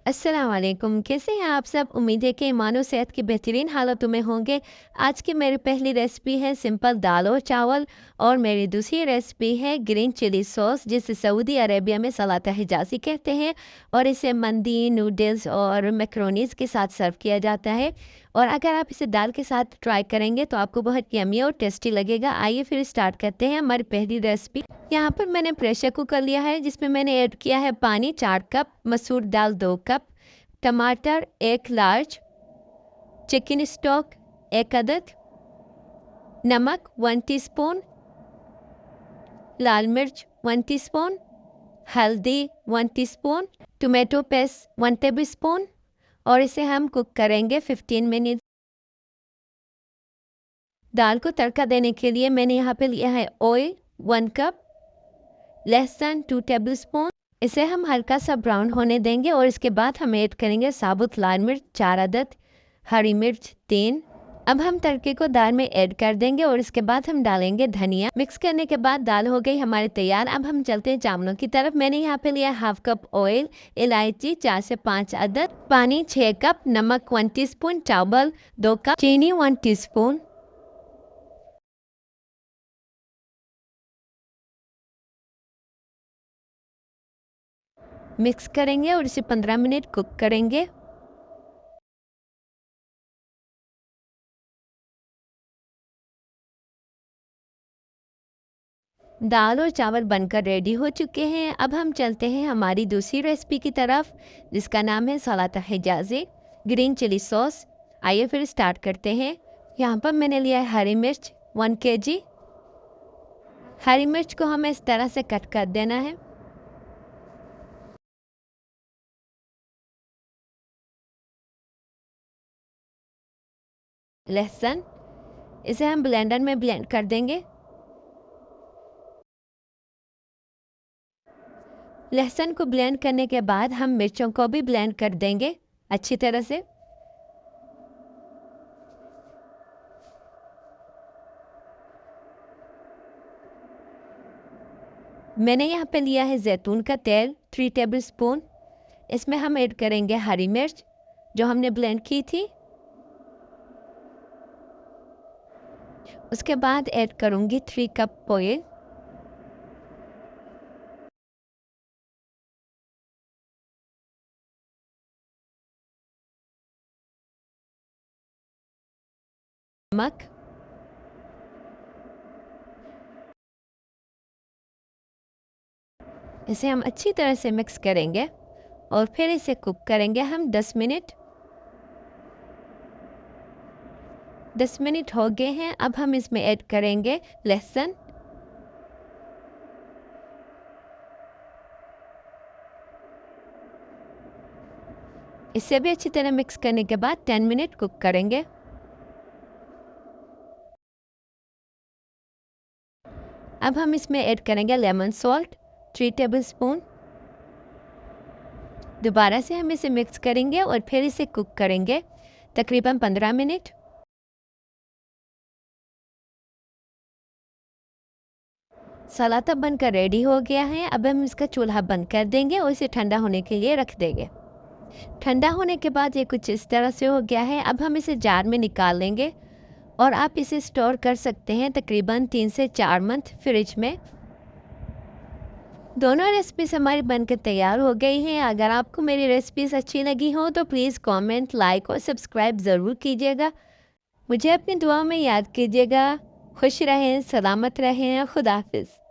अस्सलाम वालेकुम। कैसे हैं आप सब? उम्मीद है कि ईमान और सेहत की बेहतरीन हालतों में होंगे। आज की मेरी पहली रेसिपी है सिंपल दाल और चावल और मेरी दूसरी रेसिपी है ग्रीन चिली सॉस जिसे सऊदी अरेबिया में सलाता हिजाज़ी कहते हैं और इसे मंदी, नूडल्स और मैक्रोनीज़ के साथ सर्व किया जाता है। और अगर आप इसे दाल के साथ ट्राई करेंगे तो आपको बहुत यम्मी और टेस्टी लगेगा। आइए फिर स्टार्ट करते हैं हमारी पहली रेसिपी। यहाँ पर मैंने प्रेशर कुकर लिया है जिसमें मैंने ऐड किया है पानी 4 कप, मसूर दाल 2 कप, टमाटर 1 लार्ज, चिकन स्टॉक 1 अदद, नमक 1 टीस्पून, लाल मिर्च 1 टीस्पून, हल्दी 1 टीस्पून, टोमेटो पेस्ट 1 टेबलस्पून और इसे हम कुक करेंगे 15 मिनट। दाल को तड़का देने के लिए मैंने यहाँ पे लिया है ऑयल 1 कप, लहसुन 2 टेबलस्पून। इसे हम हल्का सा ब्राउन होने देंगे और इसके बाद हम ऐड करेंगे साबुत लाल मिर्च 4 अदद, हरी मिर्च 3। अब हम तड़के को दाल में ऐड कर देंगे और इसके बाद हम डालेंगे धनिया। मिक्स करने के बाद दाल हो गई हमारी तैयार। अब हम चलते हैं चावलों की तरफ। मैंने यहाँ पे लिया हाफ कप ऑयल, इलायची 4 से 5 अदद, पानी 6 कप, नमक 1 टीस्पून, चावल 2 कप, चीनी 1 टीस्पून। मिक्स करेंगे और इसे 15 मिनट कुक करेंगे। दाल और चावल बनकर रेडी हो चुके हैं। अब हम चलते हैं हमारी दूसरी रेसिपी की तरफ जिसका नाम है सलाता हिजाज़ी ग्रीन चिली सॉस। आइए फिर स्टार्ट करते हैं। यहाँ पर मैंने लिया है हरी मिर्च 1 केजी। हरी मिर्च को हमें इस तरह से कट कर देना है। लहसुन, इसे हम ब्लेंडर में ब्लेंड कर देंगे। लहसुन को ब्लेंड करने के बाद हम मिर्चों को भी ब्लेंड कर देंगे अच्छी तरह से। मैंने यहाँ पे लिया है जैतून का तेल 3 टेबलस्पून। इसमें हम ऐड करेंगे हरी मिर्च जो हमने ब्लेंड की थी। उसके बाद ऐड करूँगी 3 कप ऑयल। नमक, इसे हम अच्छी तरह से मिक्स करेंगे और फिर इसे कुक करेंगे हम 10 मिनट। 10 मिनट हो गए हैं। अब हम इसमें ऐड करेंगे लहसुन, इसे भी अच्छी तरह मिक्स करने के बाद 10 मिनट कुक करेंगे। अब हम इसमें ऐड करेंगे लेमन सॉल्ट 3 टेबलस्पून। दोबारा से हम इसे मिक्स करेंगे और फिर इसे कुक करेंगे तकरीबन 15 मिनट। सलाता बनकर रेडी हो गया है। अब हम इसका चूल्हा बंद कर देंगे और इसे ठंडा होने के लिए रख देंगे। ठंडा होने के बाद ये कुछ इस तरह से हो गया है। अब हम इसे जार में निकाल लेंगे और आप इसे स्टोर कर सकते हैं तकरीबन 3 से 4 मंथ फ्रिज में। दोनों रेसिपीज़ हमारी बनकर तैयार हो गई हैं। अगर आपको मेरी रेसिपीज़ अच्छी लगी हो तो प्लीज़ कमेंट, लाइक और सब्सक्राइब ज़रूर कीजिएगा। मुझे अपनी दुआ में याद कीजिएगा। खुश रहें, सलामत रहें। खुदा हाफिज़।